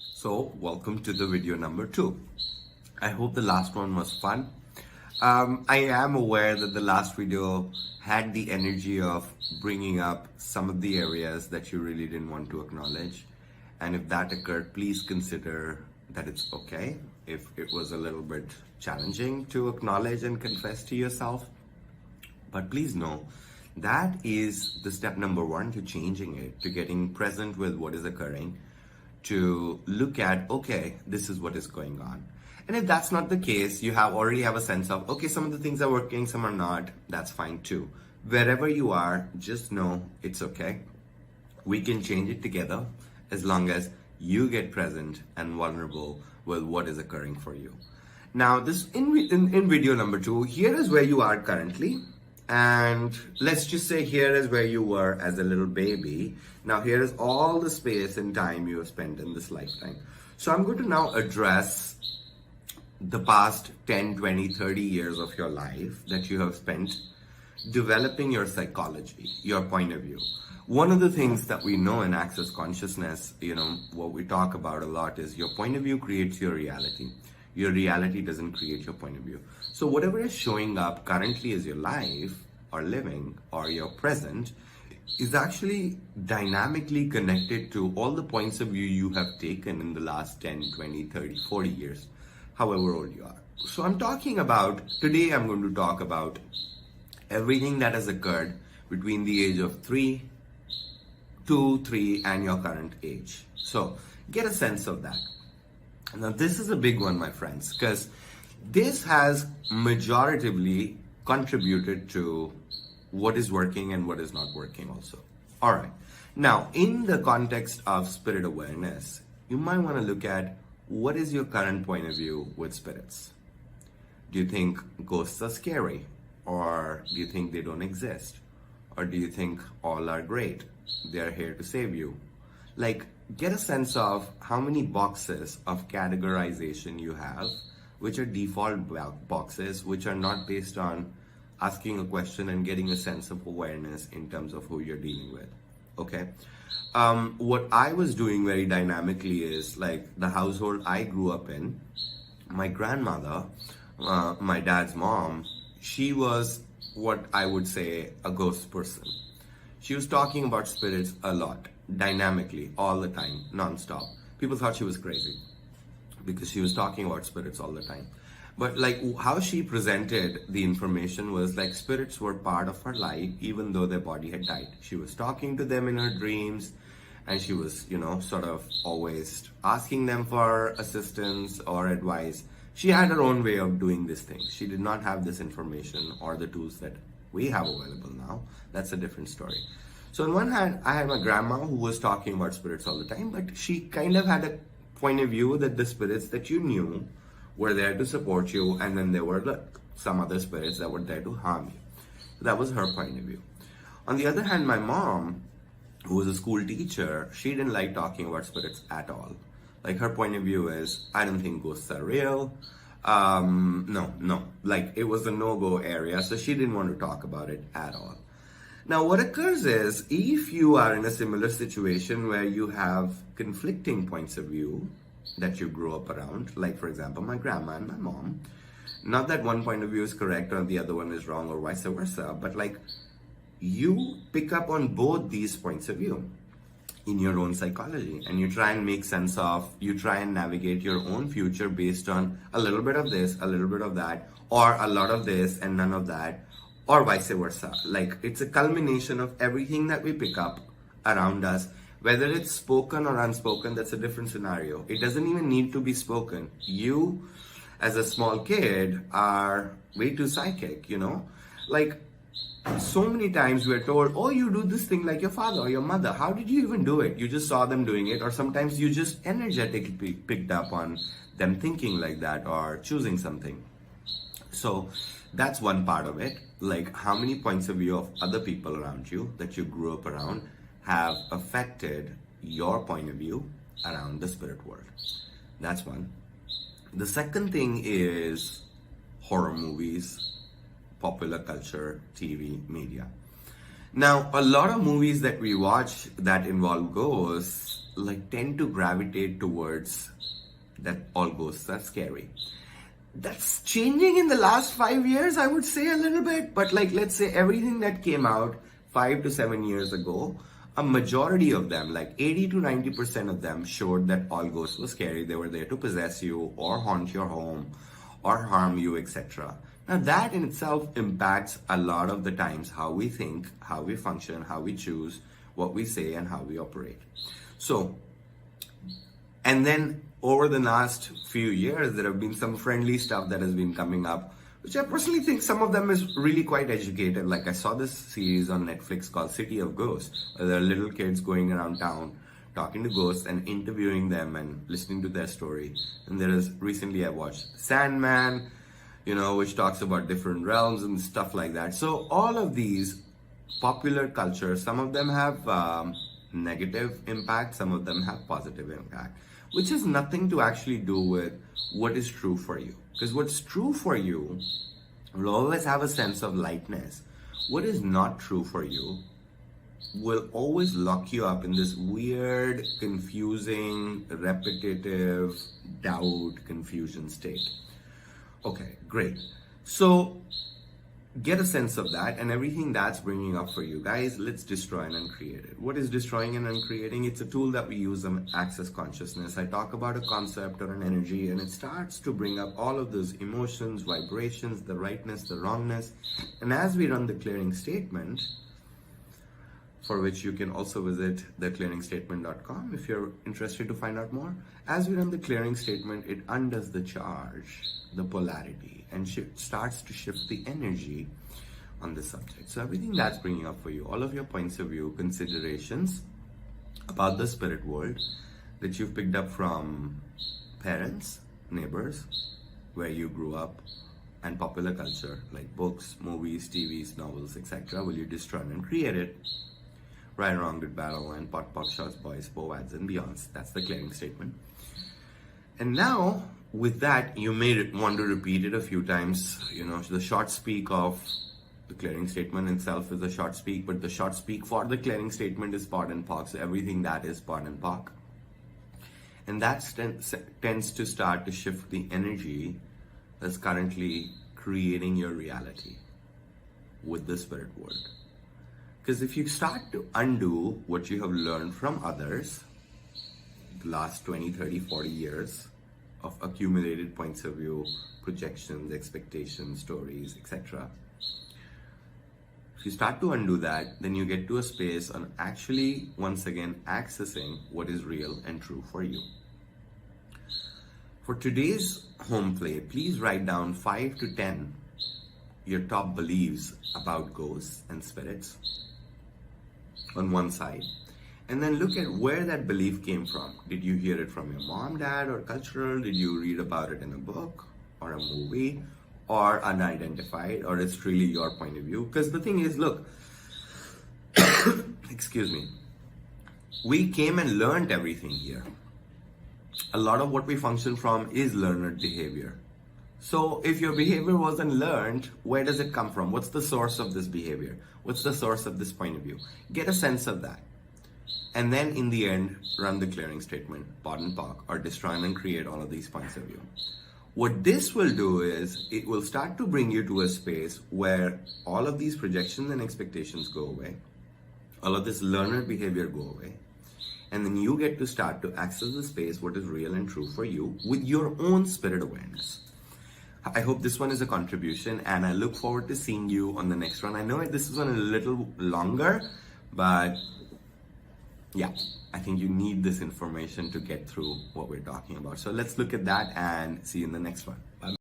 So, welcome to the video number 2. I hope the last one was fun. I am aware that the last video had the energy of bringing up some of the areas that you really didn't want to acknowledge. And if that occurred, please consider that it's okay if it was a little bit challenging to acknowledge and confess to yourself. But please know that is the step number 1 to changing it, to getting present with what is occurring, to look at, okay, this is what is going on. And if that's not the case, you already have a sense of, okay, some of the things are working, some are not, that's fine too. Wherever you are, just know it's okay. We can change it together as long as you get present and vulnerable with what is occurring for you. Now, this in video number 2, here is where you are currently. And let's just say here is where you were as a little baby. Now here is all the space and time you have spent in this lifetime. So I'm going to now address the past 10, 20, 30 years of your life that you have spent developing your psychology, your point of view. One of the things that we know in Access Consciousness, what we talk about a lot is your point of view creates your reality. Your reality doesn't create your point of view. So whatever is showing up currently as your life or living or your present is actually dynamically connected to all the points of view you have taken in the last 10, 20, 30, 40 years, however old you are. So today I'm going to talk about everything that has occurred between the age of 3, 2, 3 and your current age. So get a sense of that. Now this is a big one, my friends, because this has majoritively contributed to what is working and what is not working also. All right. Now, in the context of spirit awareness, you might want to look at what is your current point of view with spirits. Do you think ghosts are scary? Or do you think they don't exist? Or do you think all are great? They're here to save you. Get a sense of how many boxes of categorization you have, which are default boxes, which are not based on asking a question and getting a sense of awareness in terms of who you're dealing with. Okay. What I was doing very dynamically is the household I grew up in, my grandmother, my dad's mom, she was what I would say a ghost person. She was talking about spirits a lot, dynamically, all the time, non-stop. People thought she was crazy because she was talking about spirits all the time. But how she presented the information was spirits were part of her life even though their body had died. She was talking to them in her dreams and she was, sort of always asking them for assistance or advice. She had her own way of doing this thing. She did not have this information or the tools that we have available now. That's a different story. So on one hand, I had my grandma who was talking about spirits all the time, but she kind of had a point of view that the spirits that you knew were there to support you, and then there were some other spirits that were there to harm you. So that was her point of view. On the other hand, my mom, who was a school teacher, she didn't like talking about spirits at all. Her point of view is, I don't think ghosts are real. No. It was a no-go area, so she didn't want to talk about it at all. Now, what occurs is, if you are in a similar situation where you have conflicting points of view that you grew up around, for example, my grandma and my mom, not that one point of view is correct or the other one is wrong or vice versa, but you pick up on both these points of view in your own psychology, and you try and make sense of, you try and navigate your own future based on a little bit of this, a little bit of that, or a lot of this and none of that, or vice versa. It's a culmination of everything that we pick up around us, whether it's spoken or unspoken. That's a different scenario. It doesn't even need to be spoken. You, as a small kid, are way too psychic, so many times we're told, oh, you do this thing like your father or your mother. How did you even do it? You just saw them doing it, or sometimes you just energetically picked up on them thinking like that or choosing something. So that's one part of it. How many points of view of other people around you that you grew up around have affected your point of view around the spirit world. That's one. The second thing is horror movies, popular culture, TV, media. Now, a lot of movies that we watch that involve ghosts, like tend to gravitate towards that all ghosts are scary. That's changing in the last 5 years, I would say, a little bit. But like, let's say everything that came out 5 to 7 years ago, a majority of them, like 80 to 90% of them, showed that all ghosts were scary. They were there to possess you or haunt your home or harm you, etc. Now that in itself impacts a lot of the times how we think, how we function, how we choose, what we say, and how we operate. So, and then over the last few years, there have been some friendly stuff that has been coming up, which I personally think some of them is really quite educated. Like I saw this series on Netflix called City of Ghosts, where there are little kids going around town talking to ghosts and interviewing them and listening to their story. And there is, recently I watched Sandman, which talks about different realms and stuff like that. So all of these popular culture, some of them have negative impact, some of them have positive impact, which has nothing to actually do with what is true for you. Because what's true for you will always have a sense of lightness. What is not true for you will always lock you up in this weird, confusing, repetitive, doubt, confusion state. Okay, great. So get a sense of that, and everything that's bringing up for you guys, let's destroy and uncreate it. What is destroying and uncreating? It's a tool that we use to access consciousness. I talk about a concept or an energy, and it starts to bring up all of those emotions, vibrations, the rightness, the wrongness. And as we run the clearing statement, for which you can also visit theclearingstatement.com if you're interested to find out more. As we run the clearing statement, it undoes the charge, the polarity, and starts to shift the energy on the subject. So everything that's bringing up for you, all of your points of view, considerations about the spirit world that you've picked up from parents, neighbors, where you grew up, and popular culture like books, movies, TVs, novels, etc. Will you destroy and create it? Right, wrong, good, bad, and pot, shots, boys, bow, ads, and beyonds. That's the clearing statement. And now, with that, you may want to repeat it a few times. The short speak of the clearing statement itself is a short speak, but the short speak for the clearing statement is pod and poc. So everything that is pod and poc. And that tends to start to shift the energy that's currently creating your reality with the spirit world. Because if you start to undo what you have learned from others, the last 20, 30, 40 years of accumulated points of view, projections, expectations, stories, etc. If you start to undo that, then you get to a space on actually, once again, accessing what is real and true for you. For today's home play, please write down 5 to 10 your top beliefs about ghosts and spirits on one side, and then look at where that belief came from. Did you hear it from your mom, dad, or cultural? Did you read about it in a book or a movie or unidentified, or it's really your point of view? Because the thing is, look, excuse me, we came and learned everything here. A lot of what we function from is learned behavior. So if your behavior wasn't learned, where does it come from? What's the source of this behavior? What's the source of this point of view? Get a sense of that. And then in the end, run the clearing statement, pod and poc, or destroy and create all of these points of view. What this will do is, it will start to bring you to a space where all of these projections and expectations go away. All of this learned behavior go away. And then you get to start to access the space, what is real and true for you, with your own spirit awareness. I hope this one is a contribution, and I look forward to seeing you on the next one. I know this is one a little longer, but yeah, I think you need this information to get through what we're talking about. So let's look at that and see you in the next one. Bye.